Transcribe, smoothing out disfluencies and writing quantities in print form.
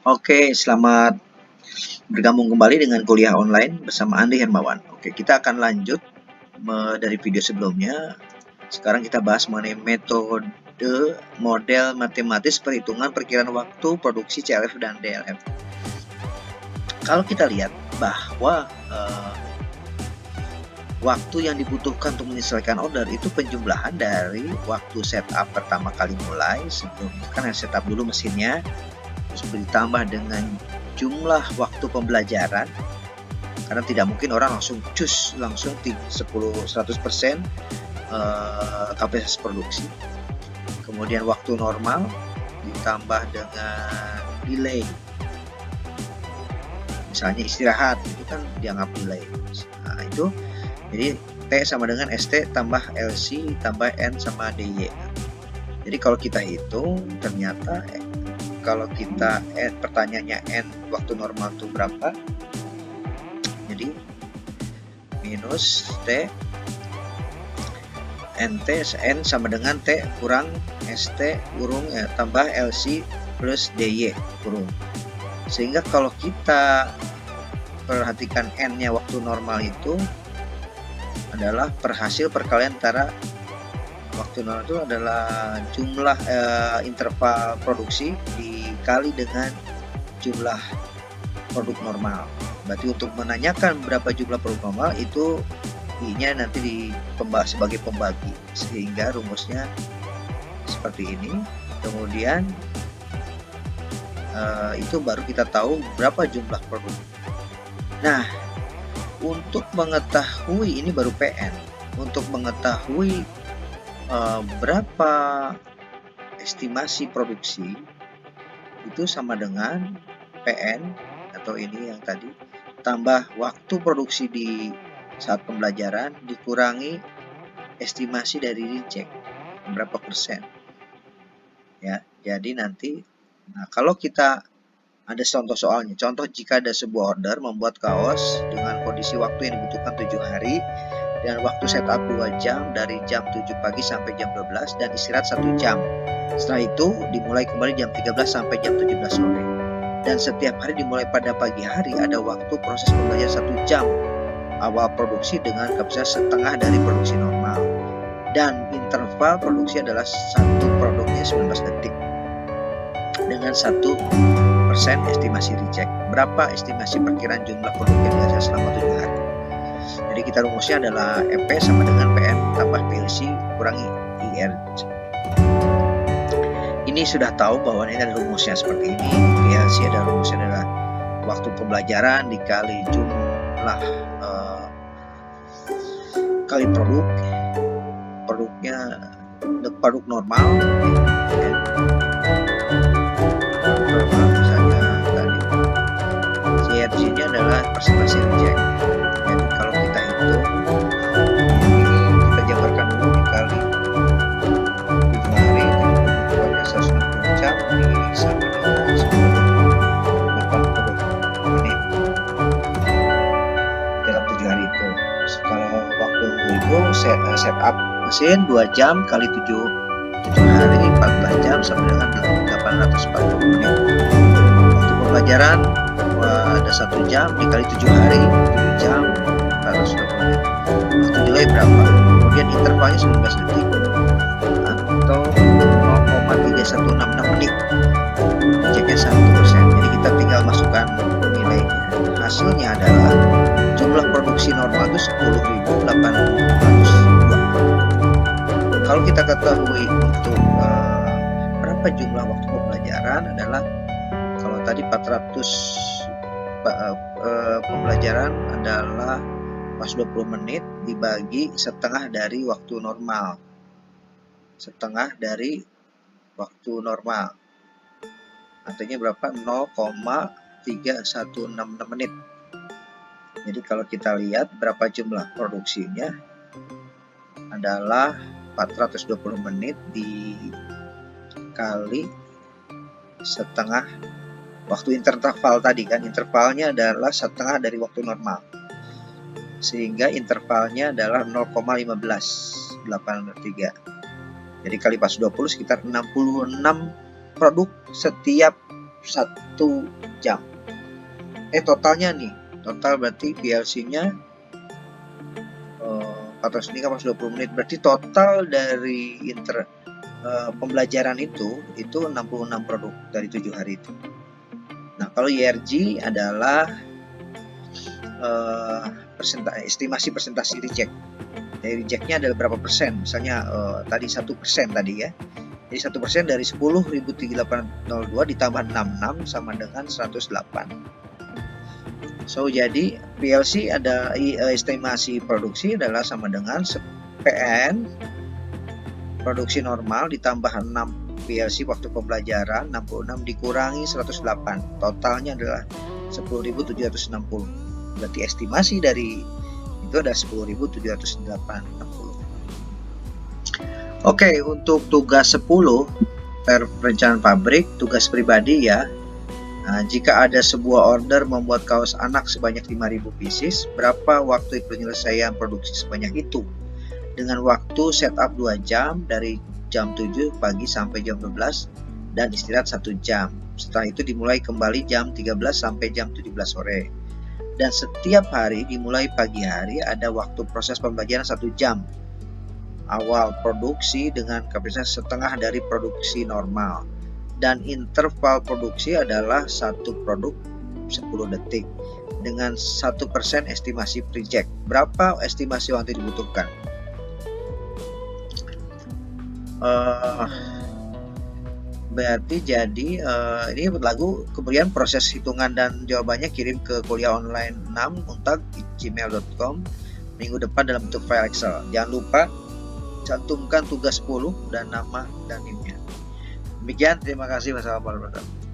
Oke, selamat bergabung kembali dengan kuliah online bersama Andi Hermawan. Oke, kita akan lanjut dari video sebelumnya. Sekarang kita bahas mengenai metode model matematis perhitungan perkiraan waktu produksi CLF dan DLF. Kalau kita lihat bahwa waktu yang dibutuhkan untuk menyesuaikan order itu penjumlahan dari waktu setup pertama kali mulai, sebelum itu kan setup dulu mesinnya, terus ditambah dengan jumlah waktu pembelajaran, karena tidak mungkin orang langsung langsung 100% kapasitas produksi. Kemudian waktu normal ditambah dengan delay, misalnya istirahat itu kan dianggap delay. Nah itu jadi T sama dengan ST tambah LC tambah N sama DY. Jadi kalau kita hitung ternyata kalau kita pertanyaannya N waktu normal itu berapa, jadi minus T NT N sama dengan T kurang ST kurung tambah LC plus DY kurung. Sehingga kalau kita perhatikan N nya waktu normal itu adalah perhasil perkalian antara waktu normal itu adalah jumlah interval produksi dikali dengan jumlah produk normal. Berarti untuk menanyakan berapa jumlah produk normal itu I-nya nanti sebagai pembagi, sehingga rumusnya seperti ini. Kemudian itu baru kita tahu berapa jumlah produk. Nah, untuk mengetahui ini baru PN. Untuk mengetahui berapa estimasi produksi itu sama dengan PN atau ini yang tadi tambah waktu produksi di saat pembelajaran dikurangi estimasi dari reject berapa persen ya. Jadi nanti kalau kita ada contoh soalnya, contoh jika ada sebuah order membuat kaos dengan kondisi waktu yang dibutuhkan 7 hari dan waktu setup 2 jam dari jam 7 pagi sampai jam 12 dan istirahat 1 jam. Setelah itu dimulai kembali jam 13 sampai jam 17 sore. Dan setiap hari dimulai pada pagi hari ada waktu proses pembelajaran 1 jam awal produksi dengan kapasitas setengah dari produksi normal. Dan interval produksi adalah satu produknya 19 detik dengan 1% estimasi reject. Berapa estimasi perkiraan jumlah produk yang dihasilkan selama 7 hari? Jadi kita rumusnya adalah EP sama dengan PN tambah PLC kurangi IR. Ini sudah tahu bahwa ini ada rumusnya seperti ini. PLC ada rumusnya adalah waktu pembelajaran dikali jumlah kali produknya produk normal misalnya tadi CRC nya adalah persentase reject. Jadi kalau kita hitung ini kita jabarkan dulu dikali 7 hari jadi 160 jam ini sama dengan 80 menit dalam 7 hari itu. Kalau waktu itu setup mesin 2 jam kali 7 hari 14 jam sama dengan 840 menit. Waktu pembelajaran ada 1 jam dikali 7 hari 7 jam 420 menit. Waktu delay berapa? Kemudian intervalnya 19 detik atau 0,3166 menit. Ceknya 1%. Jadi kita tinggal masukkan nilainya. Hasilnya adalah jumlah produksi normal itu 10.802. Kalau kita ketahui untuk berapa jumlah waktu pembelajaran adalah kalau tadi 400 pembelajaran adalah pas 20 menit dibagi setengah dari waktu normal. Setengah dari waktu normal. Artinya berapa? 0,3166 menit. Jadi kalau kita lihat berapa jumlah produksinya adalah 420 menit dikali setengah waktu interval tadi kan, intervalnya adalah setengah dari waktu normal, sehingga intervalnya adalah 0,1583. Jadi kali pas 20 sekitar 66 produk setiap 1 jam. Totalnya nih, total berarti PLC-nya 400 menit 420 menit, berarti total dari pembelajaran itu 66 produk dari 7 hari itu. Nah, kalau YRG adalah estimasi persentase reject. Dari rejectnya adalah berapa persen? Misalnya tadi 1% tadi ya. Jadi 1% dari 10.302 ditambah 66 sama dengan 108. So, jadi PLC ada estimasi produksi adalah sama dengan PN produksi normal ditambah 6 PLC waktu pembelajaran 66 dikurangi 108. Totalnya adalah 10.760. Berarti estimasi dari itu ada 10.760. Oke, untuk tugas 10 perencanaan pabrik, tugas pribadi ya. Nah, jika ada sebuah order membuat kaos anak sebanyak 5.000 pieces, berapa waktu penyelesaian produksi sebanyak itu? Dengan waktu setup 2 jam dari jam 7 pagi sampai jam 12 dan istirahat 1 jam. Setelah itu dimulai kembali jam 13 sampai jam 17 sore. Dan setiap hari dimulai pagi hari ada waktu proses pembelajaran 1 jam. Awal produksi dengan kapasitas setengah dari produksi normal. Dan interval produksi adalah 1 produk 10 detik dengan 1% estimasi reject. Berapa estimasi waktu dibutuhkan? Berarti jadi ini lagu, kemudian proses hitungan dan jawabannya kirim ke kuliah online 6@gmail.com minggu depan dalam bentuk file Excel. Jangan lupa cantumkan tugas 10 dan nama dan NIM-nya. Demikian, terima kasih. Wassalamualaikum warahmatullahi wabarakatuh.